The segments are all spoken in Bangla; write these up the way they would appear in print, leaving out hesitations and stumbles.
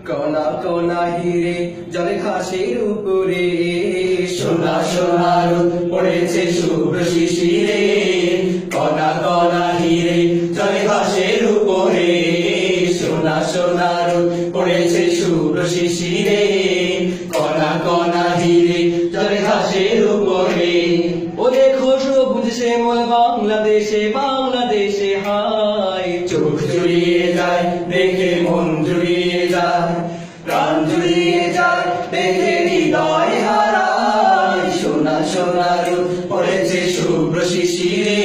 কণা কণা হিরে জলে ঘাসের উপরে সোনা সোনা রোদ পড়েছে শুভ্র শিশিরে কণা কণা হিরে জলে ঘাসের উপরে সোনা সোনা রোদ পড়েছে শুভ্র শিশিরে কণা কণা হিরে জলে ঘাসের উপরে ও দেখো সবুজ শ্যামল বাংলাদেশে বাংলাদেশে হায় চোখ জুড়িয়ে যায় দেখে মন জুড়িয়ে যায় প্রাণ জুড়িয়ে যায় দেখে হৃদয় হারায় সোনা সোনা রোদ পড়েছে শুভ্র শিশিরে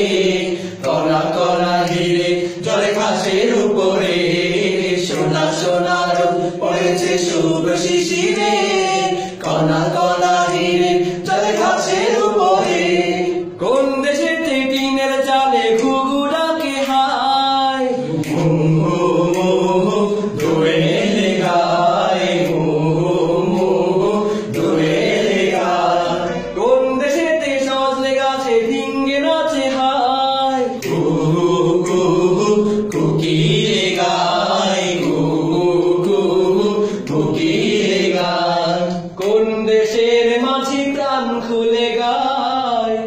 কণা কণা হিরে জলে ঘাসের উপরে সোনা সোনা রোদ পড়েছে শুভ্র শিশিরে কণা কণা হিরে জলে ঘাসের উপরে কোন দেশেতে টিনের চালে ঘুঘু ডাকে হায় দূরে এলে গায় দূরে এলে গায় কোন দেশেতে সজনে গাছে ঢিঙ্গে নাচে হায় কুকিলে গায় কুকিলে গায় কোন দেশের মাঝি প্রাণ খুলে গায়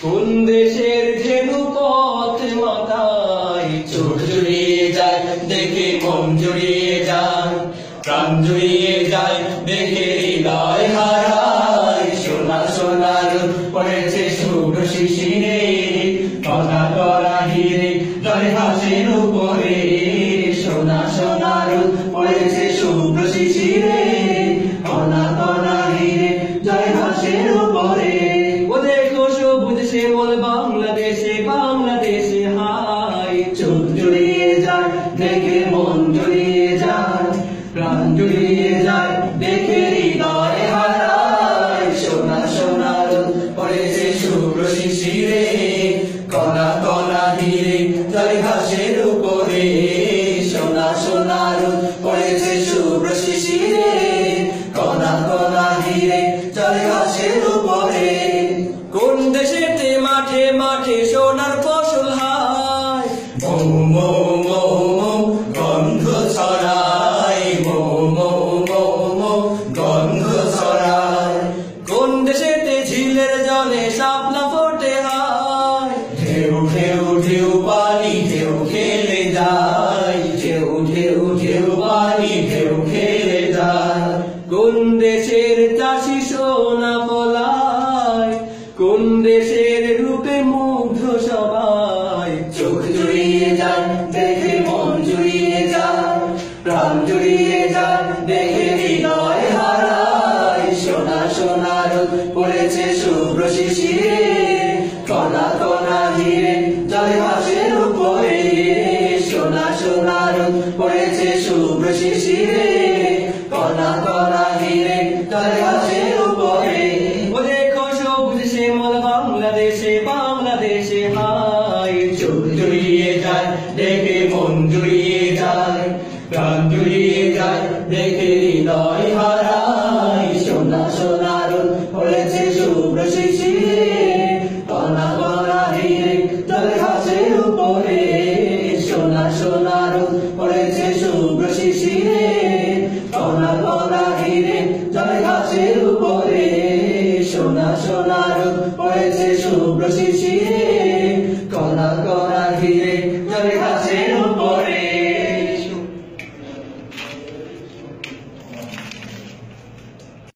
কোন দেশের ধেনু পথ মাতায় চোখ জুড়িয়ে যায় দেখে মন জুড়িয়ে যায় প্রাণ জুড়িয়ে যায় দেখে হৃদয় হারায় সোনা সোনা রোদ পড়েছে শুভ্র শিশিরে কণা কণা হিরে জলে ঘাসের উপরে সোনা সোনা রোদ পড়েছে শুভ্র শিশিরে কণা কণা হিরে জলে ঘাসের উপরে ও দেখো সবুজ শ্যামল বাংলাদেশে বাংলাদেশে হায় চোখ জুড়িয়ে যায় দেখে মন জুড়িয়ে যায় প্রাণ জুড়িয়ে যায় দেখে হৃদয় হারায় সোনা সোনা রোদ পড়েছে শুভ্র শিশিরে কণা কণা হিরে জলে ঘাসের উপরে সোনা সোনা রোদ পড়েছে শুভ্র শিশিরে কণা কণা হিরে জলে ঘাসের উপরে কোন দেশেতে মাঠে মাঠে সোনার ফসল হায় মৌ মৌ মৌ মৌ গন্ধ ছড়ায় মৌ মৌ মৌ মৌ গন্ধ ছড়ায় কোন দেশেতে ঝিলের জলে শাপলা ফোটে হায় ঢেউ ঢেউ ঢেউ পানি ঢেউ খেলে যায় ঢেউ ঢেউ ঢেউ পানি ঢেউ খেলে যায় কোন দেশের চাষি সোনা ফলায় কোন দেশের রূপে মুগ্ধ সবাই চোখ জুড়িয়ে যায় দেখে মন জুড়িয়ে যায় প্রাণ জুড়িয়ে যায় দেখে হৃদয় হারায় সোনা সোনা রোদ পড়েছে শুভ্র শিশিরে কণা কণা হিরে জলে ঘাসের উপরে সোনা সোনা রোদ পড়েছে শুভ্র শিশিরে কণা কণা হিরে জলে ঘাসের উপরে ও দেখো সবুজ শ্যামল বাংলাদেশে বাংলাদেশে হায় চোখ জুড়িয়ে যায় দেখে মন জুড়িয়ে যায় প্রাণ জুড়িয়ে যায় দেখে হৃদয় হারায় সোনা সোনা রোদ পড়েছে শুভ্র শিশিরে কণা কণা হিরে জলে ঘাসের উপরে সোনা সোনা রোদ পড়েছে শুভ্র শিশিরে কণা